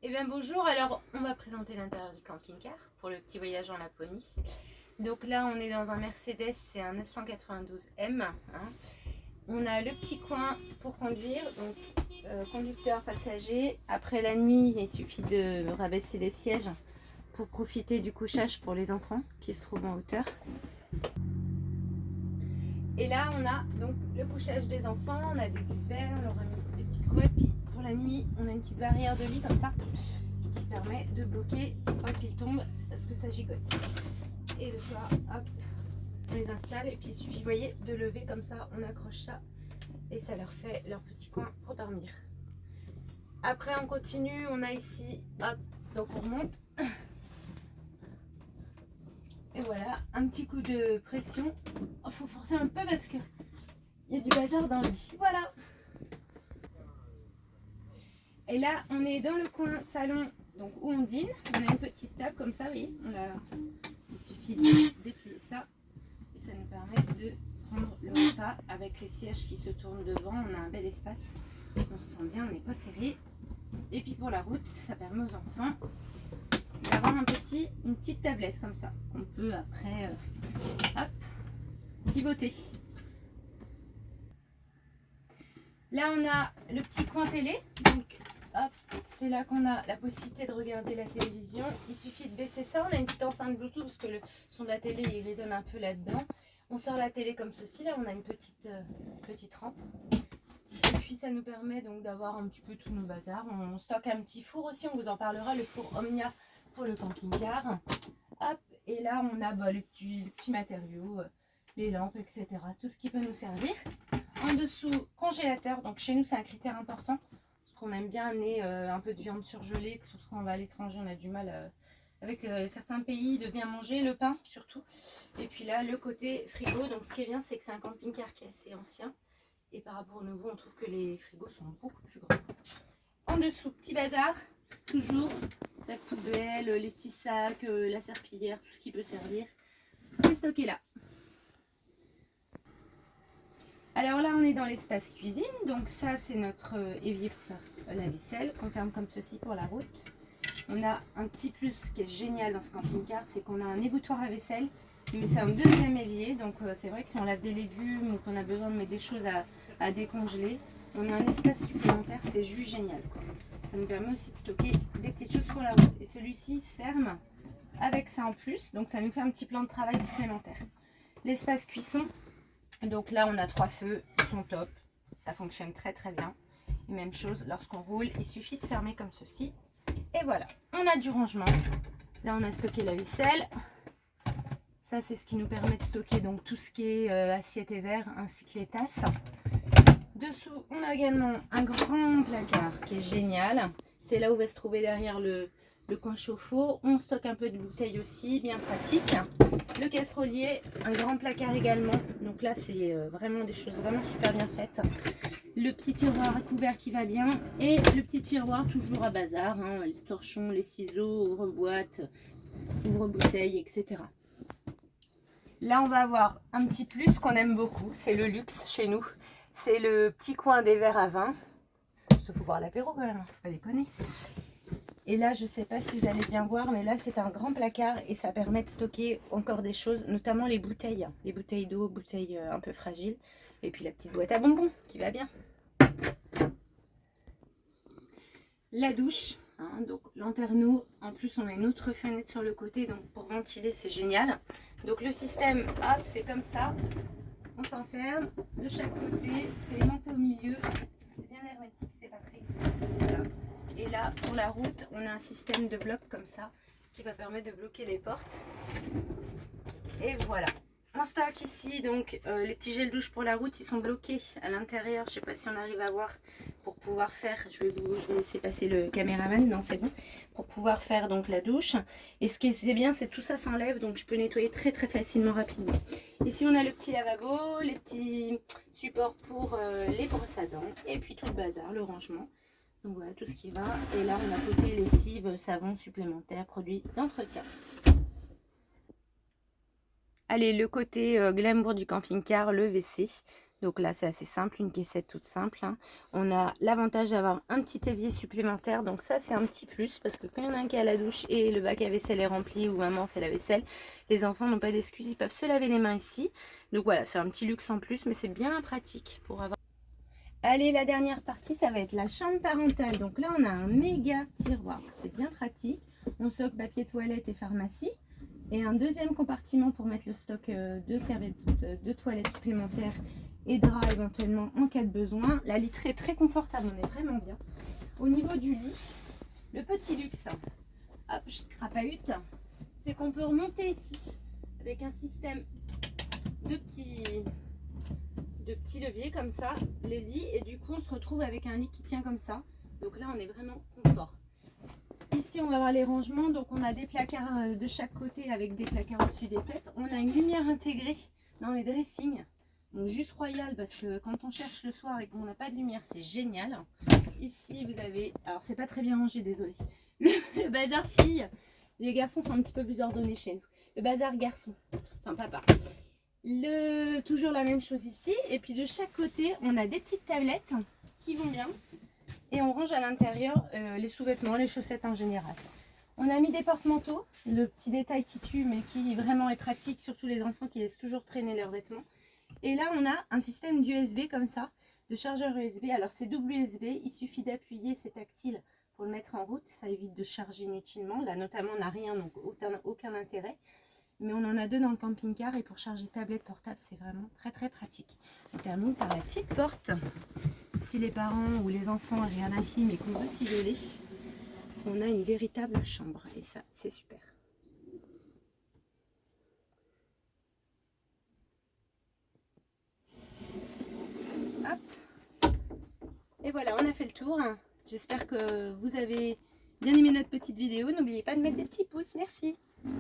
Eh bien bonjour, alors on va présenter l'intérieur du camping-car pour le petit voyage en Laponie. Donc là on est dans un Mercedes, c'est un 992M. On a le petit coin pour conduire, donc conducteur, passager. Après la nuit, il suffit de rabaisser les sièges pour profiter du couchage pour les enfants qui se trouvent en hauteur. Et là on a donc le couchage des enfants, on a des couverts, on leur a mis des petites couettes, puis pour la nuit on a une petite barrière de lit comme ça qui permet de bloquer pas qu'ils tombent parce que ça gigote. Et le soir, hop, on les installe et puis il suffit, vous voyez, de lever comme ça, on accroche ça et ça leur fait leur petit coin pour dormir. Après on continue, on a ici, hop, donc on remonte. Et voilà, un petit coup de pression. Il faut forcer un peu parce que il y a du bazar dans le lit. Voilà. Et là, on est dans le coin salon, donc où on dîne. On a une petite table comme ça, oui. Il suffit de déplier ça et ça nous permet de prendre le repas avec les sièges qui se tournent devant. On a un bel espace. On se sent bien, on n'est pas serré. Et puis pour la route, ça permet aux enfants d'avoir une petite tablette comme ça qu'on peut après hop, pivoter. Là on a le petit coin télé, donc hop, c'est là qu'on a la possibilité de regarder la télévision. Il suffit de baisser ça, on a une petite enceinte Bluetooth parce que le son de la télé il résonne un peu là-dedans. On sort la télé comme ceci, là on a une petite rampe. Et puis ça nous permet donc d'avoir un petit peu tous nos bazars. On stocke un petit four aussi, on vous en parlera, le four Omnia pour le camping-car. Hop, et là on a les petits matériaux, les lampes, etc. Tout ce qui peut nous servir. En dessous, congélateur. Donc chez nous c'est un critère important parce qu'on aime bien amener un peu de viande surgelée, surtout quand on va à l'étranger, on a du mal avec certains pays de bien manger, le pain surtout. Et puis là le côté frigo. Donc ce qui est bien, c'est que c'est un camping-car qui est assez ancien et par rapport au nouveau on trouve que les frigos sont beaucoup plus grands. En dessous, petit bazar, toujours sac poubelle, les petits sacs, la serpillière, tout ce qui peut servir, c'est stocké là. Alors là on est dans l'espace cuisine, donc ça c'est notre évier pour faire la vaisselle, qu'on ferme comme ceci pour la route. On a un petit plus qui est génial dans ce camping-car, c'est qu'on a un égouttoir à vaisselle, mais c'est un deuxième évier, donc c'est vrai que si on lave des légumes ou qu'on a besoin de mettre des choses à décongeler, on a un espace supplémentaire, c'est juste génial, quoi. Ça nous permet aussi de stocker des petites choses pour la route. Et celui-ci se ferme avec ça en plus, donc ça nous fait un petit plan de travail supplémentaire. L'espace cuisson, donc là on a 3 feux, ils sont top, ça fonctionne très très bien. Et même chose, lorsqu'on roule, il suffit de fermer comme ceci. Et voilà, on a du rangement. Là on a stocké la vaisselle. Ça c'est ce qui nous permet de stocker donc tout ce qui est assiette et verre ainsi que les tasses. Dessous, on a également un grand placard qui est génial. C'est là où va se trouver derrière le coin chauffe-eau. On stocke un peu de bouteilles aussi, bien pratique. Le casserolier, un grand placard également. Donc là, c'est vraiment des choses vraiment super bien faites. Le petit tiroir à couvert qui va bien. Et le petit tiroir toujours à bazar. Les torchons, les ciseaux, ouvre-boîte, ouvre-bouteille, etc. Là, on va avoir un petit plus qu'on aime beaucoup. C'est le luxe chez nous. C'est le petit coin des verres à vin. Il faut boire l'apéro quand même, faut pas déconner. Et là, je ne sais pas si vous allez bien voir, mais là, c'est un grand placard et ça permet de stocker encore des choses, notamment les bouteilles. Les bouteilles d'eau, bouteilles un peu fragiles. Et puis la petite boîte à bonbons qui va bien. La douche, donc lanterneau. En plus, on a une autre fenêtre sur le côté, donc pour ventiler, c'est génial. Donc le système, hop, c'est comme ça. On s'enferme de chaque côté, c'est aimanté au milieu, c'est bien hermétique, c'est pas très. Voilà. Et là, pour la route, on a un système de bloc comme ça qui va permettre de bloquer les portes. Et voilà. On stocke ici donc les petits gels douche pour la route, ils sont bloqués à l'intérieur. Je sais pas si on arrive à voir pour pouvoir faire. Je vais laisser passer le caméraman. Non, c'est bon. Pour pouvoir faire donc la douche. Et ce qui est bien, c'est que tout ça s'enlève, donc je peux nettoyer très très facilement, rapidement. Ici, on a le petit lavabo, les petits supports pour les brosses à dents et puis tout le bazar, le rangement. Donc voilà tout ce qui va. Et là, on a côté lessive, savon supplémentaire, produits d'entretien. Allez, le côté glamour du camping-car, le WC. Donc là, c'est assez simple, une caissette toute simple, hein. On a l'avantage d'avoir un petit évier supplémentaire. Donc ça, c'est un petit plus parce que quand il y en a un qui est à la douche et le bac à vaisselle est rempli ou maman fait la vaisselle, les enfants n'ont pas d'excuses, ils peuvent se laver les mains ici. Donc voilà, c'est un petit luxe en plus, mais c'est bien pratique pour avoir... Allez, la dernière partie, ça va être la chambre parentale. Donc là, on a un méga tiroir. C'est bien pratique. On stocke papier toilette et pharmacie. Et un deuxième compartiment pour mettre le stock de serviettes de toilette supplémentaires et draps éventuellement en cas de besoin. La literie est très confortable, on est vraiment bien. Au niveau du lit, le petit luxe, hop, je crapahute, c'est qu'on peut remonter ici avec un système de petits leviers comme ça, les lits, et du coup on se retrouve avec un lit qui tient comme ça. Donc là on est vraiment confort. Ici on va voir les rangements, donc on a des placards de chaque côté avec des placards au-dessus des têtes. On a une lumière intégrée dans les dressings, donc juste royal parce que quand on cherche le soir et qu'on n'a pas de lumière, c'est génial. Ici vous avez, alors c'est pas très bien rangé, désolé, le bazar fille. Les garçons sont un petit peu plus ordonnés chez nous. Le bazar garçon, enfin papa. Toujours la même chose ici, et puis de chaque côté on a des petites tablettes qui vont bien. Et on range à l'intérieur les sous-vêtements, les chaussettes en général. On a mis des porte-manteaux, le petit détail qui tue mais qui vraiment est pratique, surtout les enfants qui laissent toujours traîner leurs vêtements. Et là on a un système d'USB comme ça, de chargeur USB. Alors c'est double USB, il suffit d'appuyer, c'est tactile pour le mettre en route, ça évite de charger inutilement. Là notamment on n'a rien, donc aucun intérêt. Mais on en a deux dans le camping-car et pour charger tablette portable, c'est vraiment très très pratique. On termine par la petite porte. Si les parents ou les enfants regardent un film et qu'on veut s'isoler, on a une véritable chambre et ça, c'est super. Hop. Et voilà, on a fait le tour. J'espère que vous avez bien aimé notre petite vidéo. N'oubliez pas de mettre des petits pouces. Merci.